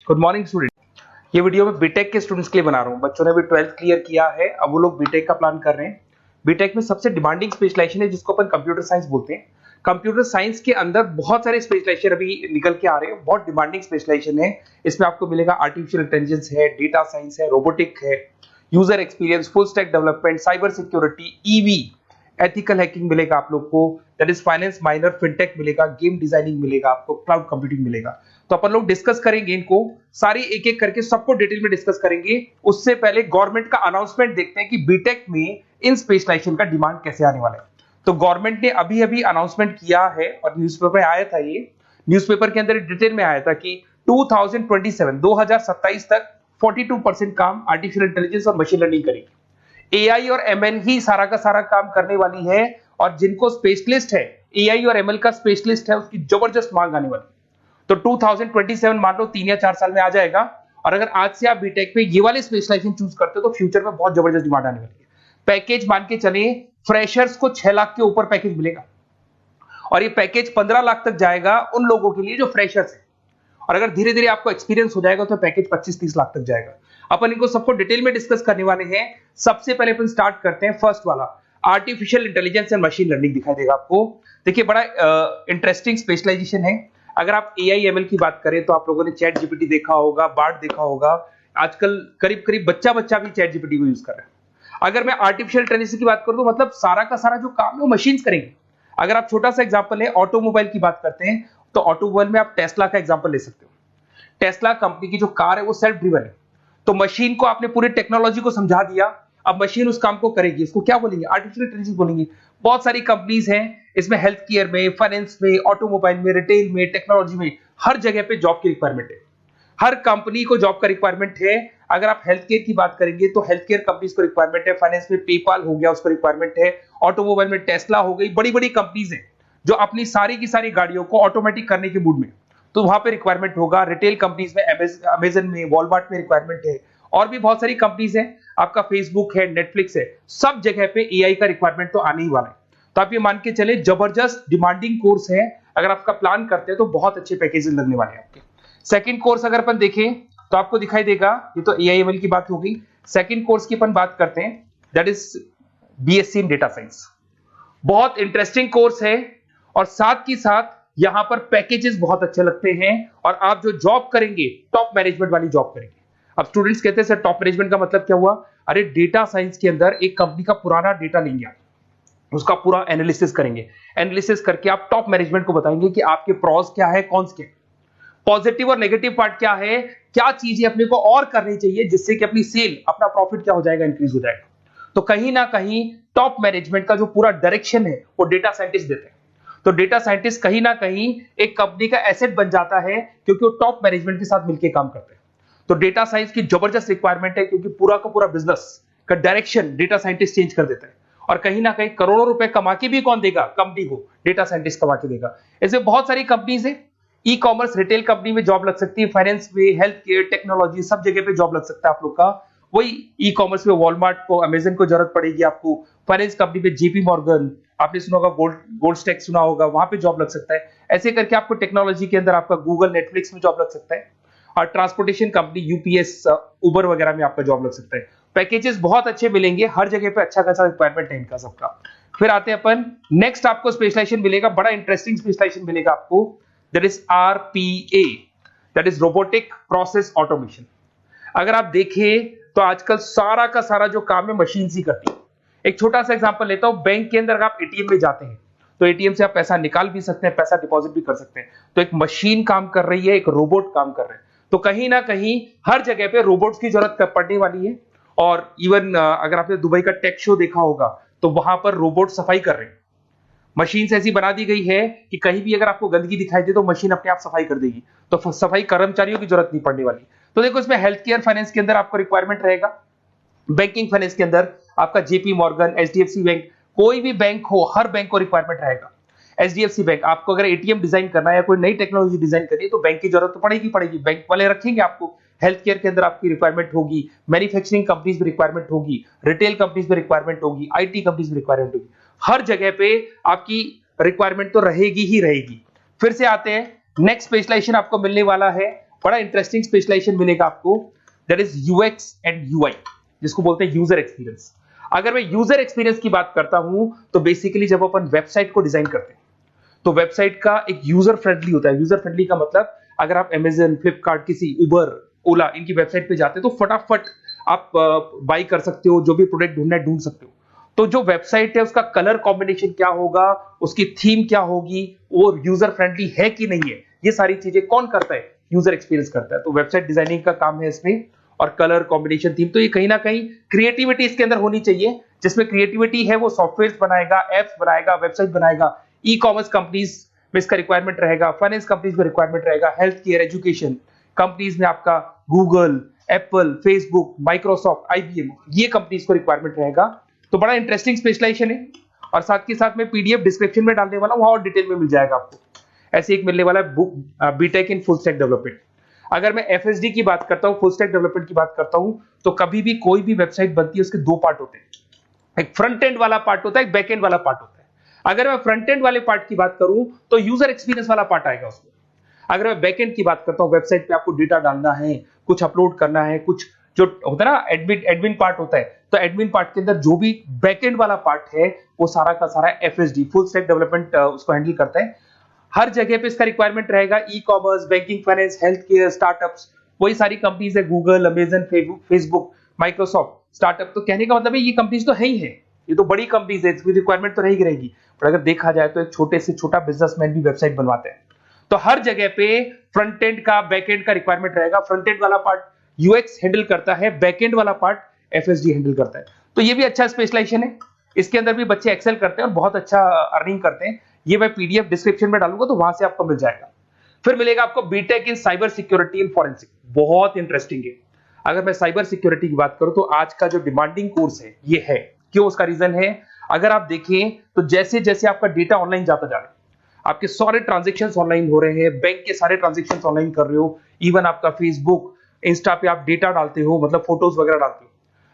Good morning student. ये video मैं BTech के स्टूडेंट्स के लिए बना रहा हूँ। बच्चों ने भी 12th क्लियर किया है, अब वो लोग बीटेक का प्लान कर रहे हैं। बीटेक में सबसे डिमांडिंग स्पेशलाइजेशन है जिसको अपन कंप्यूटर साइंस बोलते हैं। कंप्यूटर साइंस के अंदर बहुत सारे स्पेशलाइजेशन अभी निकल के आ रहे हैं, बहुत डिमांडिंग स्पेशलाइजेशन है। इसमें आपको मिलेगा आर्टिफिशियल इंटेलिजेंस है, डेटा साइंस है, रोबोटिक है, user experience, full stack development, cyber security, EV, ethical hacking मिलेगा आप लोग को, that is finance minor, fintech मिलेगा, गेम डिजाइनिंग मिलेगा आपको, क्लाउड कंप्यूटिंग मिलेगा। तो अपन लोग डिस्कस करेंगे इनको सारी एक एक करके, सबको डिटेल में डिस्कस करेंगे। उससे पहले गवर्नमेंट का अनाउंसमेंट देखते हैं कि बीटेक में इन स्पेशलाइजेशन का डिमांड कैसे आने वाला है। तो गवर्नमेंट ने अभी अभी अनाउंसमेंट किया है और न्यूज़पेपर में आया था, ये न्यूज़पेपर के अंदर डिटेल में आया था कि 2027 तक 42% काम आर्टिफिशियल इंटेलिजेंस और मशीन लर्निंग करेगी। एआई और एमएल ही सारा का सारा काम करने वाली है, और जिनको स्पेशलिस्ट है, एआई और एमएल का स्पेशलिस्ट है, उसकी जबरदस्त मांग आने वाली है। तो 2027 मान लो 3 या 4 साल में आ जाएगा। और अगर आज से आप बीटेक पे ये वाले स्पेशलाइजेशन चूज करते हो तो फ्यूचर में बहुत जबरदस्त डिमांड आने वाली है। पैकेज मान के चले, फ्रेशर्स को 6 लाख के ऊपर पैकेज मिलेगा, और ये पैकेज 15 लाख तक जाएगा उन लोगों के लिए जो फ्रेशर्स है। और अगर धीरे धीरे आपको एक्सपीरियंस हो जाएगा तो पैकेज 25-30 लाख तक जाएगा। अपन इनको सबको डिटेल में डिस्कस करने वाले हैं। सबसे पहले अपन स्टार्ट करते हैं फर्स्ट वाला, artificial intelligence and machine learning दिखाई देगा आपको। देखिए बड़ा इंटरेस्टिंग स्पेशलाइजेशन है। अगर आप एआई एमएल की बात करें तो आप लोगों ने चैट जीपीटी देखा होगा, बार्ड देखा होगा। आजकल करीब करीब बच्चा भी चैट जीपीटी को यूज कर रहा है। अगर मैं आर्टिफिशियल इंटेलिजेंस की बात करूं तो मतलब सारा का सारा जो काम है वो मशीन्स करेंगे। अगर आप छोटा सा एग्जांपल है, ऑटोमोबाइल की बात करते हैं तो ऑटोमोबाइल में आप टेस्ला का एग्जांपल ले सकते हो। टेस्ला कंपनी की जो कार है वो सेल्फ ड्रिवन है। तो मशीन को आपने पूरी टेक्नोलॉजी को समझा दिया, अब मशीन उस काम को करेगी। इसको क्या बोलेंगे? आर्टिफिशियल इंटेलिजेंस बोलेंगे। बहुत सारी कंपनीज हैं इसमें, हेल्थ केयर में, फाइनेंस में, ऑटोमोबाइल में, रिटेल में, टेक्नोलॉजी में, हर जगह पे जॉब की रिक्वायरमेंट है। हर कंपनी को जॉब का रिक्वायरमेंट है। अगर आप हेल्थ केयर की बात करेंगे तो हेल्थ केयर कंपनीज को रिक्वायरमेंट है, फाइनेंस में पेपाल हो गया उसको रिक्वायरमेंट है, ऑटोमोबाइल में टेस्ला हो गई, बड़ी बड़ी कंपनीज हैं जो अपनी सारी की सारी गाड़ियों को ऑटोमेटिक करने के मूड में, तो वहां पे रिक्वायरमेंट होगा। रिटेल कंपनीज में अमेजन में, वॉलमार्ट में रिक्वायरमेंट है, और भी बहुत सारी कंपनीज हैं, आपका फेसबुक है, नेटफ्लिक्स है, सब जगह पे एआई का रिक्वायरमेंट तो आने ही वाला है। तो आप ये मान के चले जबरदस्त डिमांडिंग कोर्स है। अगर आपका प्लान करते हैं तो बहुत अच्छे पैकेजेस लगने वाले हैं आपके। सेकंड कोर्स अगर अपन देखें तो आपको दिखाई देगा, ये तो एआई एमएल की बात हो गई। सेकंड कोर्स की अपन बात करते हैं, that is BSc in data science. बहुत इंटरेस्टिंग कोर्स है, और साथ ही साथ यहां पर पैकेजेस बहुत अच्छे लगते हैं, और आप जो जॉब करेंगे टॉप मैनेजमेंट वाली जॉब करेंगे। अब स्टूडेंट्स कहते हैं सर टॉप मैनेजमेंट का मतलब क्या हुआ? अरे डेटा साइंस के अंदर एक कंपनी का पुराना डेटा लेंगे, आप उसका पूरा एनालिसिस करेंगे, एनालिसिस करके आप टॉप मैनेजमेंट को बताएंगे कि आपके प्रॉस क्या है, कौन से पॉजिटिव और नेगेटिव पार्ट क्या है, क्या चीजें अपने को और करनी चाहिए जिससे कि अपनी सेल, अपना प्रॉफिट क्या हो जाएगा, इंक्रीज हो जाएगा। तो कहीं ना कहीं टॉप मैनेजमेंट का जो पूरा डायरेक्शन है वो डेटा साइंटिस्ट देते हैं। तो डेटा साइंटिस्ट कहीं ना कहीं एक कंपनी का एसेट बन जाता है, क्योंकि वो टॉप मैनेजमेंट के साथ मिलकर काम करते हैं। तो डेटा साइंस की जबरदस्त रिक्वायरमेंट है, क्योंकि पूरा का पूरा बिजनेस का डायरेक्शन डेटा साइंटिस्ट चेंज कर देता है। और कहीं ना कहीं करोड़ों रुपए कमा के भी कौन देगा? कंपनी को डेटा साइंटिस्ट कमा के देगा। ऐसे बहुत सारी कंपनीज है, ई कॉमर्स, रिटेल कंपनी में जॉब लग सकती है, फाइनेंस में, हेल्थ केयर, टेक्नोलॉजी, सब जगह पे जॉब लग सकता है आप लोग का। वही ई कॉमर्स में वॉलमार्ट को, अमेजन को जरूरत पड़ेगी आपको। फाइनेंस कंपनी में जेपी मॉर्गन, आपने सुना होगा, गोल्ड स्टैक सुना होगा, वहां पे जॉब लग सकता है। ऐसे करके आपको टेक्नोलॉजी के अंदर आपका गूगल, नेटफ्लिक्स में जॉब लग सकता है। और ट्रांसपोर्टेशन कंपनी यूपीएस, उबर वगैरह में आपका जॉब लग सकता है। पैकेजेस बहुत अच्छे मिलेंगे, हर जगह पे अच्छा खासा रिक्वायरमेंट है इनका सबका। फिर आते हैं अपन नेक्स्ट, आपको स्पेशलाइजेशन मिलेगा, बड़ा इंटरेस्टिंग स्पेशलाइजेशन मिलेगा आपको, that is RPA, that is robotic process automation. अगर आप देखें तो आजकल सारा का सारा जो काम है मशीन ही करती है। एक छोटा सा एग्जांपल लेता हूं, बैंक के अंदर अगर आप एटीएम में जाते हैं तो एटीएम से आप पैसा निकाल भी सकते हैं, पैसा डिपॉजिट भी कर सकते हैं। तो एक मशीन काम कर रही है, एक रोबोट काम कर रहे हैं। तो कहीं ना कहीं हर जगह पे रोबोट्स की जरूरत पड़ने वाली है। और इवन अगर आपने दुबई का टेक शो देखा होगा तो वहां पर रोबोट सफाई कर रहे हैं। मशीन ऐसी बना दी गई है कि कहीं भी अगर आपको गंदगी दिखाई दे तो मशीन अपने आप सफाई कर देगी, तो सफाई कर्मचारियों की जरूरत नहीं पड़ने वाली। तो देखो इसमें हेल्थ केयर, फाइनेंस के अंदर आपको रिक्वायरमेंट रहेगा, बैंकिंग फाइनेंस के अंदर आपका जेपी मॉर्गन, एचडीएफसी बैंक, कोई भी बैंक हो, हर बैंक को रिक्वायरमेंट रहेगा। एचडीएफसी बैंक, आपको अगर एटीएम डिजाइन करना है या कोई नई टेक्नोलॉजी डिजाइन करनी है तो बैंक की जरूरत तो पड़ेगी, बैंक वाले रखेंगे आपको। हेल्थ केयर के अंदर आपकी रिक्वायरमेंट होगी, मैन्युफैक्चरिंग कंपनीज में रिक्वायरमेंट होगी, रिटेल कंपनीज में रिक्वायरमेंट होगी, आईटी कंपनीज में रिक्वायरमेंट होगी। हर जगह पे आपकी रिक्वायरमेंट तो रहेगी ही रहेगी। फिर से आते हैं, नेक्स्ट स्पेशलाइजेशन आपको मिलने वाला है बड़ा इंटरेस्टिंग स्पेशलाइजेशन मिलेगा आपको, that is UX and UI, जिसको बोलते हैं यूजर एक्सपीरियंस। अगर मैं यूजर एक्सपीरियंस की बात करता हूं तो बेसिकली जब अपन वेबसाइट को डिजाइन करते हैं तो वेबसाइट का एक यूजर फ्रेंडली होता है। यूजर फ्रेंडली का मतलब अगर आप अमेजन, फ्लिपकार्ट, किसी उबर, ओला इनकी वेबसाइट पे जाते हैं तो फटाफट आप बाई कर सकते हो, जो भी प्रोडक्ट ढूंढना है ढूंढ सकते हो। तो जो वेबसाइट है उसका कलर कॉम्बिनेशन क्या होगा, उसकी थीम क्या होगी, वो यूजर फ्रेंडली है कि नहीं है, ये सारी चीजें कौन करता है, यूजर एक्सपीरियंस करता है। तो वेबसाइट डिजाइनिंग का काम है इसमें, और कलर कॉम्बिनेशन, थीम, तो ये कहीं ना कहीं क्रिएटिविटी इसके अंदर होनी चाहिए। जिसमें क्रिएटिविटी है वो सॉफ्टवेयर बनाएगा, एप्स बनाएगा, वेबसाइट बनाएगा। ई कॉमर्स कंपनीज में इसका रिक्वायरमेंट रहेगा, फाइनेंस कंपनीज में रिक्वायरमेंट रहेगा, हेल्थ केयर, एजुकेशन कंपनीज में आपका Google, Apple, Facebook, Microsoft, IBM, ये कंपनीज को रिक्वायरमेंट रहेगा। तो बड़ा इंटरेस्टिंग स्पेशलाइजेशन है, और साथ के साथ में पीडीएफ डिस्क्रिप्शन में डालने वाला हूं, वहां और डिटेल में मिल जाएगा आपको। ऐसे एक मिलने वाला है book, BTech in full stack development. अगर मैं एफएसडी की बात करता हूं, फुल स्टैक डेवलपमेंट की बात करता हूं, तो कभी भी कोई भी वेबसाइट बनती है उसके दो पार्ट होते हैं, एक फ्रंट एंड वाला पार्ट होता है, एक बैक एंड वाला पार्ट होता है। अगर मैं फ्रंट एंड वाले पार्ट की बात करूं तो यूजर एक्सपीरियंस वाला पार्ट आएगा उसमें। अगर मैं बैक एंड की बात करता हूं, वेबसाइट पे आपको डेटा डालना है, कुछ अपलोड करना है, कुछ जो होता है ना एडमिन पार्ट होता है, तो एडमिन पार्ट के अंदर जो भी बैक एंड वाला पार्ट है वो सारा का सारा एफएसडी, फुल स्टैक डेवलपमेंट, उसको हैंडल करता है। हर जगह पे इसका रिक्वायरमेंट रहेगा। E commerce, banking, finance, health care, startups, वही सारी कंपनीज है, Google, Amazon, Facebook, Microsoft, startup. तो कहने का मतलब है ये कंपनीज तो है ही है, ये तो बड़ी कंपनीज है, इसकी रिक्वायरमेंट तो रहेगी। पर अगर देखा जाए तो एक छोटे से छोटा बिजनेसमैन भी वेबसाइट बनवाते हैं। तो हर जगह पे फ्रंट एंड का, बैक एंड का रिक्वायरमेंट रहेगा। फ्रंट एंड वाला पार्ट यूएक्स हैंडल करता है, बैक एंड वाला पार्ट एफएसडी हैंडल करता है। तो ये भी अच्छा स्पेशलाइजेशन है, इसके अंदर भी बच्चे एक्सेल करते हैं और बहुत अच्छा अर्निंग करते हैं। ये मैं पीडीएफ डिस्क्रिप्शन में डालूंगा तो वहां से आपको मिल जाएगा। फिर मिलेगा आपको BTech in cyber security and forensic, बहुत इंटरेस्टिंग है। अगर मैं साइबर सिक्योरिटी की बात करूं तो आज का जो डिमांडिंग कोर्स है ये है। क्यों? उसका रीजन है, अगर आप देखें तो जैसे जैसे आपका डेटा ऑनलाइन जाता जा रहा है, आपके सारे ट्रांजेक्शन ऑनलाइन हो रहे हैं, बैंक के सारे ट्रांजेक्शन ऑनलाइन कर रहे हो, इवन आपका फेसबुक, इंस्टा पे आप डेटा डालते हो, मतलब फोटोज वगैरह डालते हो।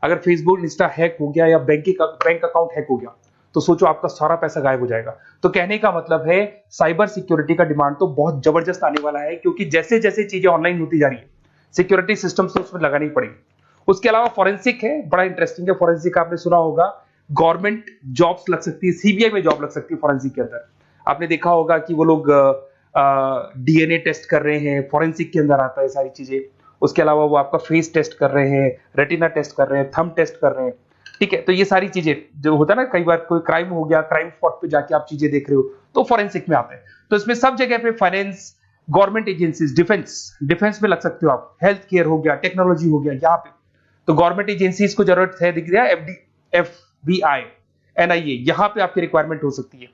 अगर फेसबुक, इंस्टा हैक हो गया या बैंक अकाउंट हैक हो गया तो सोचो आपका सारा पैसा गायब हो जाएगा। तो कहने का मतलब है साइबर सिक्योरिटी का डिमांड तो बहुत जबरदस्त आने वाला है, क्योंकि जैसे जैसे चीजें ऑनलाइन होती जा रही है सिक्योरिटी सिस्टम तो उसमें लगानी पड़ेगी। उसके अलावा फॉरेंसिक है, बड़ा इंटरेस्टिंग है। फॉरेंसिक आपने सुना होगा, गवर्नमेंट जॉब्स लग सकती है, सीबीआई में जॉब लग सकती है फॉरेंसिक के अंदर। आपने देखा होगा कि वो लोग डीएनए टेस्ट कर रहे हैं, फॉरेंसिक के अंदर आता है सारी चीजें। उसके अलावा वो आपका फेस टेस्ट कर रहे हैं, रेटिना टेस्ट कर रहे हैं, थंब टेस्ट कर रहे हैं, ठीक है। तो ये सारी चीजें जो होता है ना, कई बार कोई क्राइम हो गया, क्राइम स्पॉट पे जाके आप चीजें देख रहे हो तो फॉरेंसिक में आते हैं। तो इसमें सब जगह पे फाइनेंस, गवर्नमेंट एजेंसीज, डिफेंस में लग सकते हो आप, हेल्थ केयर हो गया, टेक्नोलॉजी हो गया, यहाँ पे तो गवर्नमेंट एजेंसीज को जरूरत है, दिख रहा है, एफबीआई, एनआईए, यहाँ पे आपकी रिक्वायरमेंट हो सकती है।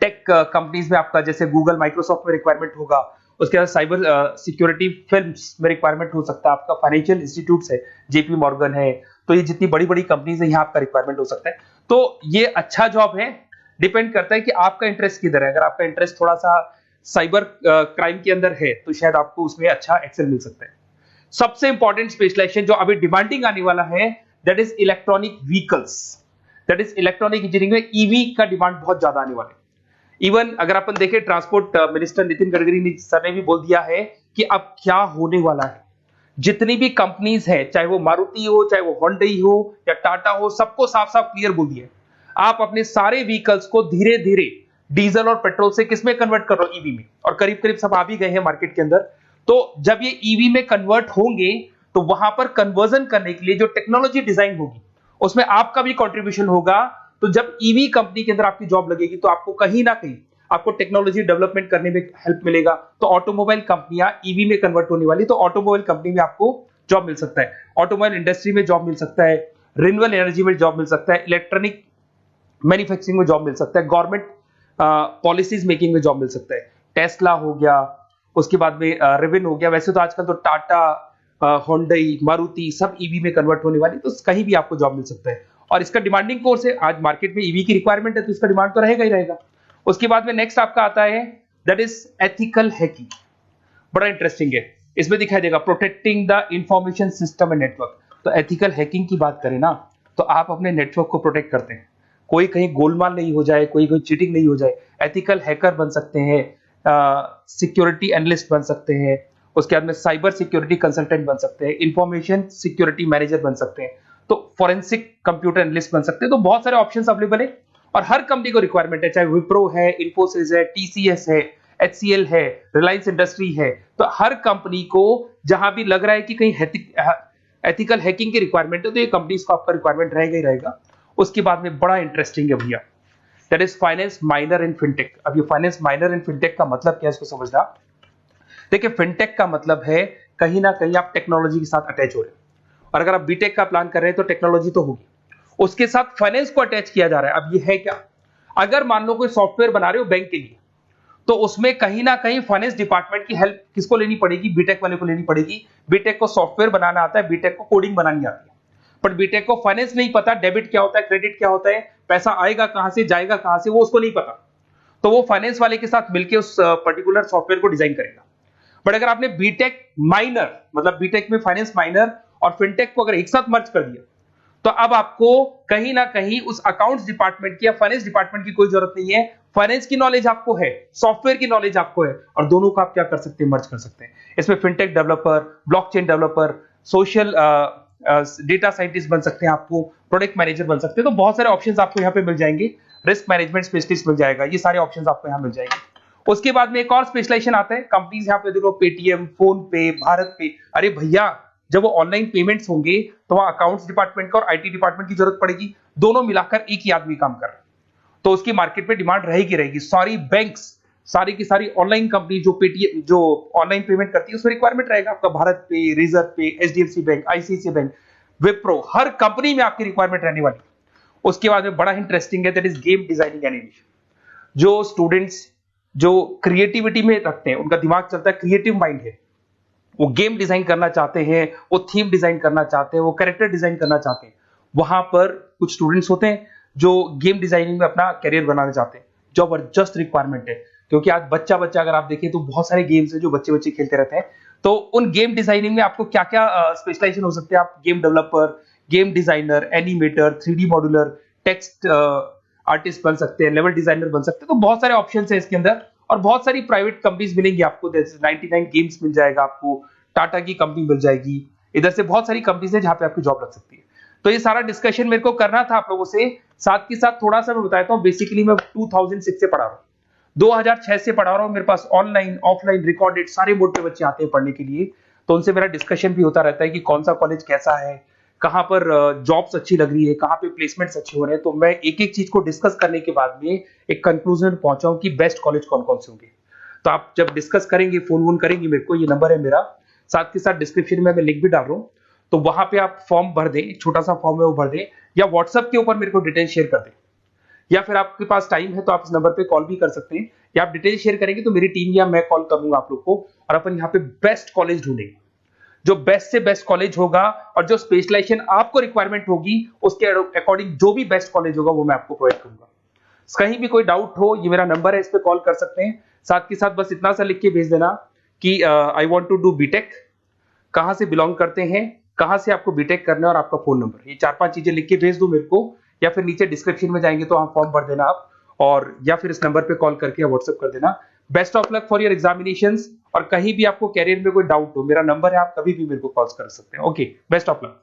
टेक कंपनीज में आपका जैसे गूगल, माइक्रोसॉफ्ट में रिक्वायरमेंट होगा। उसके बाद साइबर सिक्योरिटी फिल्म्स में रिक्वायरमेंट हो सकता है आपका, फाइनेंशियल इंस्टीट्यूट्स है, जेपी मॉर्गन है, तो ये जितनी बड़ी बड़ी कंपनीज है यहाँ आपका रिक्वायरमेंट हो सकता है। तो ये अच्छा जॉब है, डिपेंड करता है कि आपका इंटरेस्ट किधर है। अगर आपका इंटरेस्ट थोड़ा सा साइबर क्राइम के अंदर है तो शायद आपको उसमें अच्छा एक्सेल मिल सकता है। सबसे इंपॉर्टेंट स्पेशलाइजेशन जो अभी डिमांडिंग आने वाला है, that is electronic vehicles, that is electronic engineering में ईवी का डिमांड बहुत ज्यादा आने वाला है। इवन अगर अपन देखें, transport minister Nitin Gadkari sir ने भी बोल दिया है कि अब क्या होने वाला है, जितनी भी कंपनीज है, चाहे वो मारुति हो, चाहे वो होंडई हो या टाटा हो, सबको साफ साफ क्लियर बोल दिया, आप अपने सारे व्हीकल्स को धीरे धीरे डीजल और पेट्रोल से किसमें कन्वर्ट कर रहे हो, ईवी में। और करीब करीब सब आ भी गए हैं मार्केट के अंदर। तो जब ये ईवी में कन्वर्ट होंगे तो वहां पर कन्वर्जन करने के लिए जो टेक्नोलॉजी डिजाइन होगी उसमें आपका भी कंट्रीब्यूशन होगा। तो जब ईवी कंपनी के अंदर आपकी जॉब लगेगी तो आपको कहीं ना कहीं आपको टेक्नोलॉजी डेवलपमेंट करने में हेल्प मिलेगा। तो ऑटोमोबाइल कंपनियां ईवी में कन्वर्ट होने वाली, तो ऑटोमोबाइल कंपनी में आपको जॉब मिल सकता है, ऑटोमोबाइल इंडस्ट्री में जॉब मिल सकता है, रिन्यूएबल एनर्जी में जॉब मिल सकता है, इलेक्ट्रॉनिक मैन्युफैक्चरिंग में जॉब मिल सकता है, गवर्नमेंट पॉलिसीज मेकिंग में जॉब मिल सकता है, टेस्ला हो गया, उसके बाद में रिविन हो गया। वैसे तो आजकल तो टाटा, होंडई, मारुति सब ईवी में कन्वर्ट होने वाली, तो कहीं भी आपको जॉब मिल सकता है। और इसका डिमांडिंग कोर्स है, आज मार्केट में ईवी की रिक्वायरमेंट है तो इसका डिमांड तो रहेगा ही रहेगा। उसके बाद में नेक्स्ट आपका आता है, दैट इज एथिकल हैकिंग, बड़ा इंटरेस्टिंग है। इसमें दिखाई देगा protecting the information system and network. तो एथिकल हैकिंग की बात करें ना, तो आप अपने नेटवर्क को प्रोटेक्ट करते हैं, कोई कहीं गोलमाल नहीं हो जाए, कोई चीटिंग नहीं हो जाए। एथिकल हैकर बन सकते हैं, सिक्योरिटी एनालिस्ट बन सकते हैं, उसके बाद में साइबर सिक्योरिटी कंसल्टेंट बन सकते हैं, इंफॉर्मेशन सिक्योरिटी मैनेजर बन सकते हैं, तो फॉरेंसिक कंप्यूटर एनालिस्ट बन सकते हैं। तो बहुत सारे ऑप्शंस अवेलेबल है और हर कंपनी को रिक्वायरमेंट है, चाहे विप्रो है, इन्फोसिस है, टीसीएस है, एचसीएल है, रिलायंस इंडस्ट्री है। तो हर कंपनी को जहां भी लग रहा है कि कहीं एथिकल हैकिंग की रिक्वायरमेंट है तो ये कंपनीज को आपका रिक्वायरमेंट रहेगा ही रहेगा। उसके बाद में बड़ा इंटरेस्टिंग है भैया, that is finance minor in fintech. अब ये फाइनेंस माइनर इन फिनटेक का मतलब क्या है इसको समझना। देखिए फिनटेक का मतलब है कहीं ना कहीं आप टेक्नोलॉजी के साथ अटैच हो रहे हैं, और अगर आप बीटेक का प्लान कर रहे हैं तो टेक्नोलॉजी तो होगी, उसके साथ फाइनेंस को अटैच किया जा रहा है। अब ये है क्या, अगर मान लो कोई सॉफ्टवेयर बना रहे हो बैंक के लिए, तो उसमें कहीं ना कहीं फाइनेंस डिपार्टमेंट की हेल्प किसको लेनी पड़ेगी, बीटेक वाले को लेनी पड़ेगी। बीटेक को सॉफ्टवेयर बनाना आता है, बीटेक को कोडिंग बनानी आती है, बट बीटेक को फाइनेंस नहीं पता, डेबिट क्या होता है, क्रेडिट क्या होता है, पैसा आएगा कहां से, जाएगा कहां से, वो उसको नहीं पता। तो वो फाइनेंस वाले के साथ मिलकर उस पर्टिकुलर सॉफ्टवेयर को डिजाइन करेगा। बट अगर आपने बीटेक माइनर, मतलब बीटेक में फाइनेंस माइनर और फिनटेक को अगर एक साथ मर्ज कर दिया, तो अब आपको कहीं ना कहीं उस अकाउंट्स डिपार्टमेंट की या फाइनेंस डिपार्टमेंट की कोई जरूरत नहीं है। फाइनेंस की नॉलेज आपको है, सॉफ्टवेयर की नॉलेज आपको है, और दोनों को आप क्या कर सकते हैं, मर्ज कर सकते हैं। इसमें fintech developer, blockchain developer, social data scientist बन सकते हैं, आपको प्रोडक्ट मैनेजर बन सकते हैं। तो बहुत सारे ऑप्शंस आपको यहाँ पे मिल जाएंगे, रिस्क मैनेजमेंट स्पेशलिस्ट मिल जाएगा, ये सारे ऑप्शंस आपको यहाँ मिल जाएंगे। उसके बाद में एक और स्पेशलाइजेशन आता है, कंपनीज यहाँ पे देखो पेटीएम, फोन पे, भारत पे। अरे भैया जब वो ऑनलाइन पेमेंट्स होंगे तो वहां अकाउंट्स डिपार्टमेंट का और आईटी डिपार्टमेंट की जरूरत पड़ेगी, दोनों मिलाकर एक ही आदमी काम कर रहा है, तो उसकी मार्केट में डिमांड रहेगी रहेगी। सारी बैंक्स, सारी की सारी ऑनलाइन कंपनी जो पेटीएम, जो ऑनलाइन पेमेंट करती है, उसमें रिक्वायरमेंट रहेगा आपका भारत पे, reserve pay, HDFC bank, ICICI bank, Wipro, हर कंपनी में आपकी रिक्वायरमेंट रहने वाली। उसके बाद में बड़ा इंटरेस्टिंग है, that is game designing animation. जो स्टूडेंट्स जो क्रिएटिविटी में रखते हैं, उनका दिमाग चलता है, क्रिएटिव माइंड है, वो गेम डिजाइन करना चाहते हैं, वो थीम डिजाइन करना चाहते हैं, वो कैरेक्टर डिजाइन करना चाहते हैं, वहां पर कुछ स्टूडेंट्स होते हैं जो गेम डिजाइनिंग में अपना करियर बनाना चाहते हैं। जबरदस्त रिक्वायरमेंट है, क्योंकि आज बच्चा बच्चा अगर आप देखें तो बहुत सारे गेम्स हैं जो बच्चे बच्चे खेलते रहते हैं। तो उन गेम डिजाइनिंग में आपको क्या क्या स्पेशलाइजेशन हो सकते हैं, आप game developer, game designer, animator, 3D modular, text artist बन सकते हैं, लेवल डिजाइनर बन सकते हैं। तो बहुत सारे ऑप्शन है इसके अंदर, और बहुत सारी प्राइवेट कंपनीज मिलेंगी आपको, जैसे 99 गेम्स मिल जाएगा आपको, टाटा की कंपनी मिल जाएगी, इधर से बहुत सारी कंपनीज है जहां पे आपकी जॉब लग सकती है। तो ये सारा डिस्कशन मेरे को करना था आप लोगों से, साथ के साथ थोड़ा सा मैं बताता हूँ। बेसिकली मैं 2006 से पढ़ा रहा हूँ, 2006 से पढ़ा रहा हूँ, मेरे पास ऑनलाइन ऑफलाइन रिकॉर्डेड सारे बोर्ड पे बच्चे आते हैं पढ़ने के लिए, तो उनसे मेरा डिस्कशन भी होता रहता है कि कौन सा कॉलेज कैसा है, कहाँ पर जॉब्स अच्छी लग रही है, कहाँ पे प्लेसमेंट्स अच्छे हो रहे हैं। तो मैं एक एक चीज को डिस्कस करने के बाद में एक कंक्लूजन पहुंचा हूं कि बेस्ट कॉलेज कौन कौन से होंगे। तो आप जब डिस्कस करेंगे, फोन वोन करेंगे मेरे को, ये नंबर है मेरा, साथ के साथ डिस्क्रिप्शन में मैं लिंक भी डाल रहा हूँ, तो वहां पे आप फॉर्म भर दें, एक छोटा सा फॉर्म है वो भर दें, या व्हाट्सएप के ऊपर मेरे को डिटेल शेयर कर दें, या फिर आपके पास टाइम है तो आप इस नंबर पे कॉल भी कर सकते हैं, या आप डिटेल शेयर करेंगे तो मेरी टीम या मैं कॉल करूंगा आप लोग को, और अपन यहाँ पे बेस्ट कॉलेज ढूंढेंगे, जो बेस्ट से बेस्ट कॉलेज होगा और जो स्पेशलाइजेशन आपको रिक्वायरमेंट होगी उसके अकॉर्डिंग जो भी बेस्ट कॉलेज होगा वो मैं आपको प्रोवाइड करूंगा। कहीं भी कोई डाउट हो, ये मेरा नंबर है, इस पे कॉल कर सकते हैं। साथ के साथ बस इतना सा लिख के भेज देना कि I want to do BTech, कहां से बिलोंग करते हैं, कहां से आपको बीटेक करना है, और आपका फोन नंबर, ये 4-5 चीजें लिख के भेज दो मेरे को, या फिर नीचे डिस्क्रिप्शन में जाएंगे तो आप फॉर्म भर देना आप, और या फिर इस नंबर पे कॉल करके या व्हाट्सएप कर देना। Best of luck for your examinations, और कहीं भी आपको कैरियर में कोई डाउट हो, मेरा नंबर है, आप कभी भी मेरे को कॉल कर सकते हैं। Okay, best of luck.